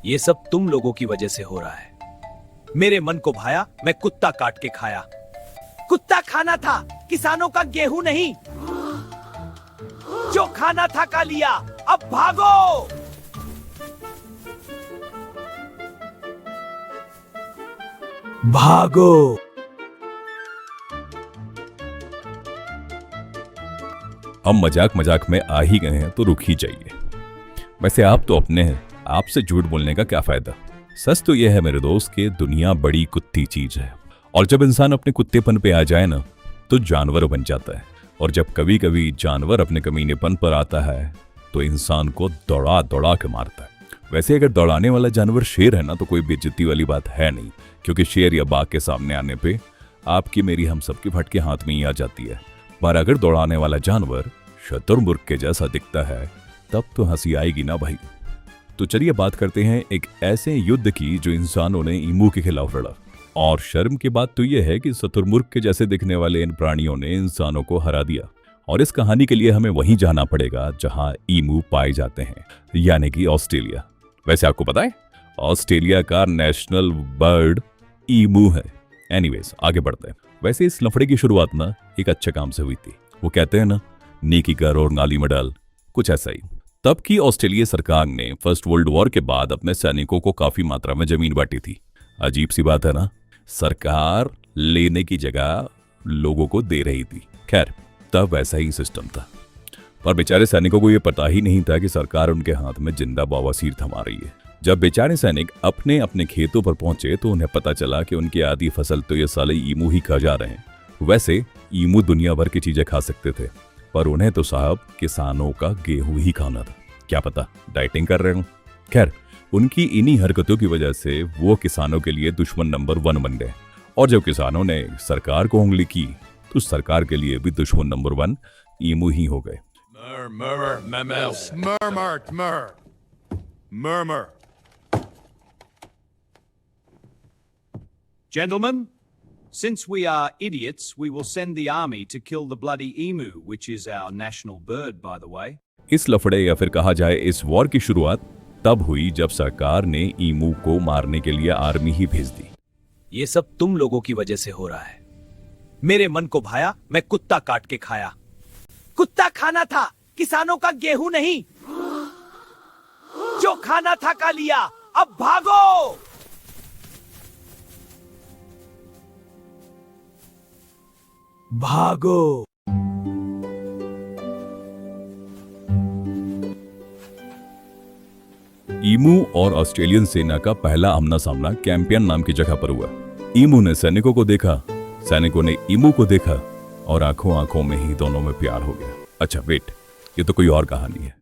ये सब तुम लोगों की वजह से हो रहा है। मेरे मन को भाया, मैं कुत्ता काट के खाया। कुत्ता खाना था, किसानों का गेहूं नहीं। जो खाना था खा लिया, अब भागो। भागो। हम मजाक मजाक में आ ही गए हैं तो रुक ही जाइए। वैसे आप तो अपने हैं, आपसे झूठ बोलने का क्या फायदा। सच तो यह है मेरे दोस्त कि दुनिया बड़ी कुत्ती चीज है, और जब इंसान अपने कुत्तेपन पे आ जाए ना तो जानवर बन जाता है। और जब कभी कभी जानवर अपने कमीनेपन पर आता है तो इंसान को दौड़ा दौड़ा के मारता है। वैसे अगर दौड़ाने वाला जानवर शेर है ना तो कोई बेइज्जती वाली बात है नहीं, क्योंकि शेर या बाघ के सामने आने पे आपकी मेरी हम सबकी फटके हाथ में ही आ जाती है। पर अगर दौड़ाने वाला जानवर शुतुरमुर्ग के जैसा दिखता है तब तो हंसी आएगी ना भाई। तो चलिए बात करते हैं एक ऐसे युद्ध की जो इंसानों ने ईमू के खिलाफ लड़ा। और शर्म की बात तो यह है कि शुतुरमुर्ग के जैसे दिखने वाले इन प्राणियों ने इंसानों को हरा दिया। और इस कहानी के लिए हमें वहीं जाना पड़ेगा जहां ईमू पाए जाते हैं, यानी कि ऑस्ट्रेलिया। वैसे आपको पता है ऑस्ट्रेलिया का नेशनल बर्ड ईमू है। एनीवेज आगे बढ़ते हैं। वैसे इस लफड़े की शुरुआत ना एक अच्छे काम से हुई थी। वो कहते हैं ना, नेकी कर और नाली में डाल, कुछ ऐसा ही। तब की ऑस्ट्रेलिया सरकार ने फर्स्ट वर्ल्ड वॉर के बाद अपने सैनिकों को काफी मात्रा में जमीन बांटी थी। अजीब सी बात है ना, सरकार लेने की जगह लोगों को दे रही थी। खैर तब ऐसा ही सिस्टम था, पर बेचारे सैनिकों को यह पता ही नहीं था कि सरकार उनके हाथ में जिंदा बवासीर थमा रही है। जब बेचारे सैनिक अपने अपने खेतों पर पहुंचे तो उन्हें पता चला कि उनकी आधी फसल तो ये साले ईमू ही खा जा रहे हैं। वैसे ईमू दुनिया भर की चीजें खा सकते थे, पर उन्हें तो साहब किसानों का गेहूं ही खाना था। क्या पता डाइटिंग कर रहे हो। खैर उनकी इन्हीं हरकतों की वजह से वो किसानों के लिए दुश्मन नंबर 1 बन गए। और जब किसानों ने सरकार को उंगली की तो सरकार के लिए भी दुश्मन नंबर 1 ईमू ही हो गए। Gentlemen, since we are idiots, we will send the army to kill the bloody emu, which is our national bird, by the way. इस लफड़े या फिर कहा जाए इस वॉर की शुरुआत तब हुई जब सरकार ने ईमू को मारने के लिए आर्मी ही भेज दी। ये सब तुम लोगों की वजह से हो रहा है। मेरे मन को भाया, मैं कुत्ता काट के खाया। कुत्ता खाना था, किसानों का गेहूं नहीं। जो खाना था खा लिया, अब भागो। भागो। ईमू और ऑस्ट्रेलियन सेना का पहला आमना सामना कैंपियन नाम की जगह पर हुआ। ईमू ने सैनिकों को देखा, सैनिकों ने ईमू को देखा और आंखों आंखों में ही दोनों में प्यार हो गया। अच्छा वेट, ये तो कोई और कहानी है।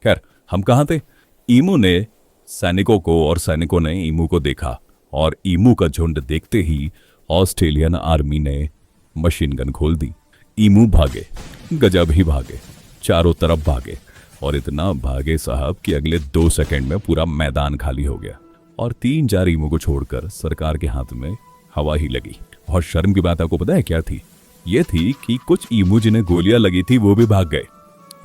खैर हम कहां थे। ईमू ने सैनिकों को और सैनिकों ने ईमू को देखा, और ईमू का झुंड देखते ही ऑस्ट्रेलियन आर्मी ने मशीन गन खोल दी। ईमू भागे, गजब ही भागे, चारों तरफ भागे, और इतना भागे साहब कि अगले 2 सेकंड में पूरा मैदान खाली हो गया और 3-4 ईमू को छोड़कर सरकार के हाथ में हवा ही लगी। और शर्म की बात आपको पता है क्या थी? ये थी कि कुछ ईमू जिन्हें गोलियां लगी थी वो भी भाग गए।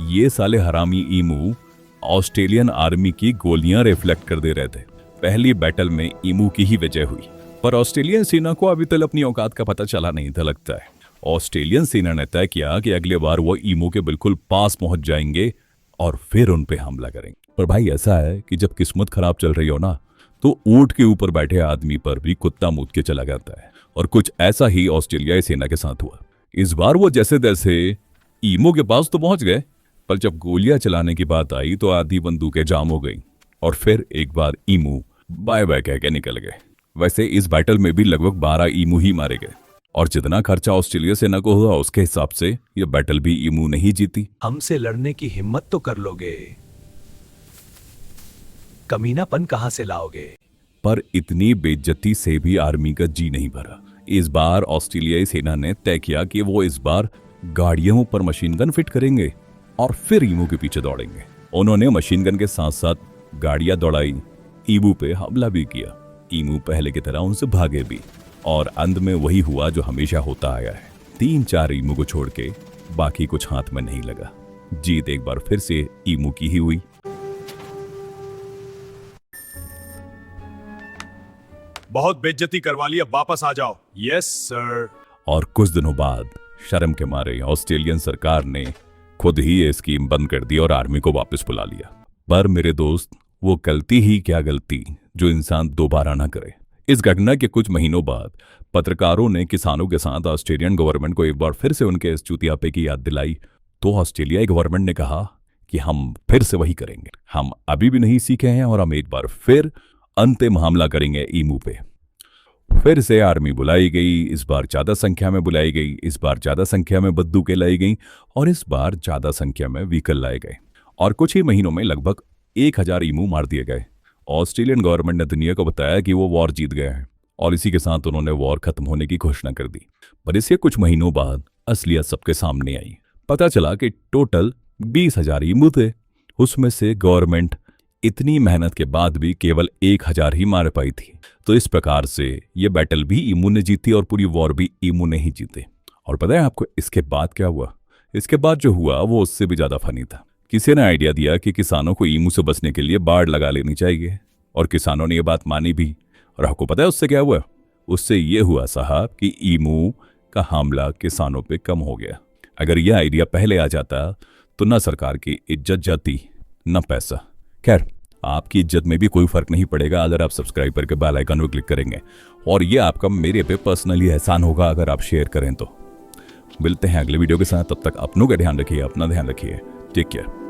ये साले हरामी ईमू ऑस्ट्रेलियन आर्मी की गोलियां रिफ्लेक्ट कर दे रहे थे। पहली बैटल में ईमू की ही विजय हुई, पर ऑस्ट्रेलियन सेना को अभी तक अपनी औकात का पता चला नहीं था लगता है। ऑस्ट्रेलियन सेना ने तय किया कि अगले बार वो ईमू के बिल्कुल पास पहुंच जाएंगे और फिर उन पे हमला करेंगे। पर भाई ऐसा है कि जब किस्मत खराब चल रही हो ना तो ऊंट के ऊपर बैठे आदमी पर भी कुत्ता मूत के चला जाता है, और कुछ ऐसा ही ऑस्ट्रेलियाई सेना के साथ हुआ। इस बार वो जैसे तैसे ईमू के पास तो पहुंच गए, पर जब गोलियां चलाने की बात आई तो आधी बंदूकें जाम हो गई और फिर एक बार ईमू बाय बाय कह के निकल गए। वैसे इस बैटल में भी लगभग 12 ईमू ही मारे गए, और जितना खर्चा ऑस्ट्रेलिया सेना को हुआ उसके हिसाब से ये बैटल भी ईमू नहीं जीती। हमसे लड़ने की हिम्मत तो कर लोगे, कमीनापन कहां से लाओगे। पर इतनी बेइज्जती से भी आर्मी का जी नहीं भरा। इस बार ऑस्ट्रेलियाई सेना ने तय किया कि वो इस बार गाड़ियों पर मशीन गन फिट करेंगे और फिर ईमू के पीछे दौड़ेंगे। उन्होंने मशीन गन के साथ साथ गाड़ियां दौड़ाई, ईमू पे हमला भी किया। ईमू पहले की तरह उनसे भागे भी, और अंत में वही हुआ जो हमेशा होता आया है। 3-4 ईमू को छोड़ के बाकी कुछ हाथ में नहीं लगा। जीत एक बार फिर से ईमू की ही हुई। बहुत बेइज्जती करवा ली, अब वापस आ जाओ। Yes sir. और कुछ दिनों बाद शर्म के मारे ऑस्ट्रेलियन सरकार ने खुद ही ये स्कीम बंद कर दी और आर्मी को वापस बुला लिया। पर मेरे दोस्त, वो गलती ही क्या गलती जो इंसान दोबारा ना करे। इस घटना के कुछ महीनों बाद पत्रकारों ने किसानों के साथ ऑस्ट्रेलियन गवर्नमेंट को एक बार फिर से उनके इस चूतियापे की याद दिलाई, तो ऑस्ट्रेलियाई गवर्नमेंट ने कहा कि हम फिर से वही करेंगे। हम अभी भी नहीं सीखे हैं और हम एक बार फिर अंतिम हमला करेंगे ईमू पे। फिर से आर्मी बुलाई गई, इस बार ज्यादा संख्या में बुलाई गई, इस बार ज्यादा संख्या में बंदूकें लाई गई और इस बार ज्यादा संख्या में व्हीकल लाए गए और कुछ ही महीनों में लगभग 1000 ईमू मार दिए गए। ऑस्ट्रेलियन गवर्नमेंट ने दुनिया को बताया कि वो वॉर जीत गए हैं और इसी के साथ उन्होंने वॉर खत्म होने की घोषणा कर दी। पर इसके कुछ महीनों बाद असलियत सबके सामने आई। पता चला कि टोटल 20,000 ईमू थे। उसमें से गवर्नमेंट इतनी मेहनत के बाद भी केवल 1000 ही मार पाई थी। तो इस प्रकार से ये बैटल भी ईमू ने जीती और पूरी वॉर भी ईमू ने ही जीते। और पता है आपको इसके बाद क्या हुआ? इसके बाद जो हुआ वो उससे भी ज्यादा फनी था। किसी ने आइडिया दिया कि किसानों को ईमू से बचने के लिए बाड़ लगा लेनी चाहिए और किसानों ने ये बात मानी भी। और आपको पता है उससे क्या हुआ? उससे ये हुआ साहब कि ईमू का हमला किसानों पे कम हो गया। अगर यह आइडिया पहले आ जाता तो न सरकार की इज्जत जाती न पैसा। खैर, आपकी इज्जत में भी कोई फर्क नहीं पड़ेगा अगर आप सब्सक्राइब करके बेल आइकन पर क्लिक करेंगे और ये आपका मेरे पे पर्सनली एहसान होगा अगर आप शेयर करें तो। मिलते हैं अगले वीडियो के साथ, तब तक अपनों का ध्यान रखिए, अपना ध्यान रखिए। Take care.